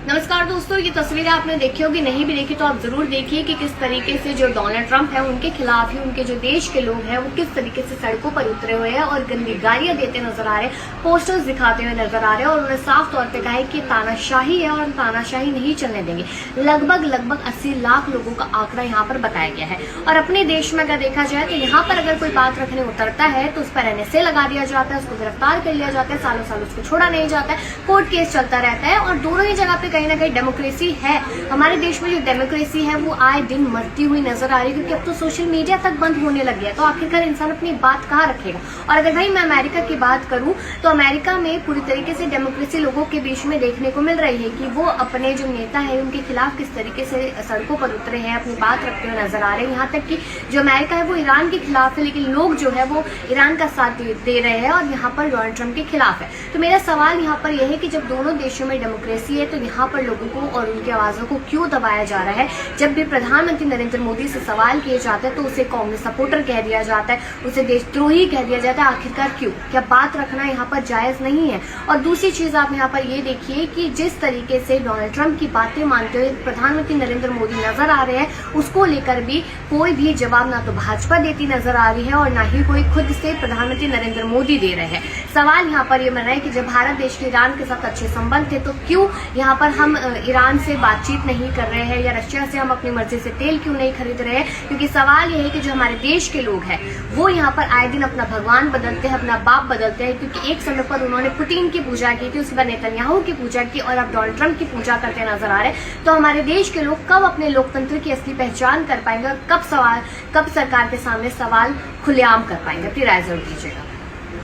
नमस्कार दोस्तों, ये तस्वीरें आपने देखी होगी, नहीं भी देखी तो आप जरूर देखिए कि किस तरीके से जो डोनाल्ड ट्रंप है उनके खिलाफ ही उनके जो देश के लोग हैं वो किस तरीके से सड़कों पर उतरे हुए हैं और गंदी गालियां देते नजर आ रहे हैं, पोस्टर्स दिखाते हुए नजर आ रहे हैं और उन्होंने साफ तौर पे कहा है कि तानाशाही है और तानाशाही नहीं चलने देंगे। लगभग 80 लाख लोगों का आंकड़ा यहाँ पर बताया गया है और अपने देश में अगर देखा जाए तो यहाँ पर अगर कोई बात रखने उतरता है तो उस पर NSA लगा दिया जाता है, उसको गिरफ्तार कर लिया जाता है, सालों साल उसको छोड़ा नहीं जाता है, कोर्ट केस चलता रहता है और दोनों ही जगह पे कहीं ना कहीं डेमोक्रेसी है। हमारे देश में जो डेमोक्रेसी है वो आए दिन मरती हुई नजर आ रही है क्योंकि अब तो सोशल मीडिया तक बंद होने लग गया, तो आखिरकार इंसान अपनी बात कहाँ रखेगा। और अगर भाई मैं अमेरिका की बात करूं तो अमेरिका में पूरी तरीके से डेमोक्रेसी लोगों के बीच में देखने को मिल रही है कि वो अपने जो नेता है उनके खिलाफ किस तरीके से सड़कों पर उतरे हैं, अपनी बात रखते हुए नजर आ रहे हैं। यहाँ तक कि जो अमेरिका है वो ईरान के खिलाफ है, लेकिन लोग जो है वो ईरान का साथ दे रहे हैं और यहाँ पर डोनाल्ड ट्रंप के खिलाफ है। तो मेरा सवाल यहाँ पर यह है कि जब दोनों देशों में डेमोक्रेसी है तो यहाँ पर लोगों को और उनकी आवाजों को क्यों दबाया जा रहा है। जब भी प्रधानमंत्री नरेंद्र मोदी से सवाल किए जाते हैं तो उसे कांग्रेस सपोर्टर कह दिया जाता है, उसे देशद्रोही कह दिया जाता है। आखिरकार क्यों? क्या बात रखना यहाँ पर जायज नहीं है? और दूसरी चीज आप यहाँ पर ये देखिए कि जिस तरीके से डोनाल्ड ट्रंप की बातें मानते हुए प्रधानमंत्री नरेंद्र मोदी नजर आ रहे हैं, उसको लेकर भी कोई भी जवाब ना तो भाजपा देती नजर आ रही है और ना ही कोई खुद से प्रधानमंत्री नरेंद्र मोदी दे रहे हैं। सवाल यहाँ पर ये बन रहा है कि जब भारत देश के ईरान के साथ अच्छे संबंध थे तो क्यों यहाँ पर हम ईरान से बातचीत नहीं कर रहे हैं या रशिया से हम अपनी मर्जी से तेल क्यों नहीं खरीद रहे हैं। क्योंकि सवाल यह है कि जो हमारे देश के लोग हैं वो यहाँ पर आए दिन अपना भगवान बदलते हैं, अपना बाप बदलते हैं। क्योंकि एक समय पर उन्होंने पुतिन की पूजा की थी, उसके बाद नेतन्याहू की पूजा की और अब डोनाल्ड ट्रंप की पूजा करते नजर आ रहे हैं। तो हमारे देश के लोग कब अपने लोकतंत्र की असली पहचान कर पाएंगे और कब सरकार के सामने सवाल खुलेआम कर पाएंगे? अपनी राय जरूर दीजिएगा।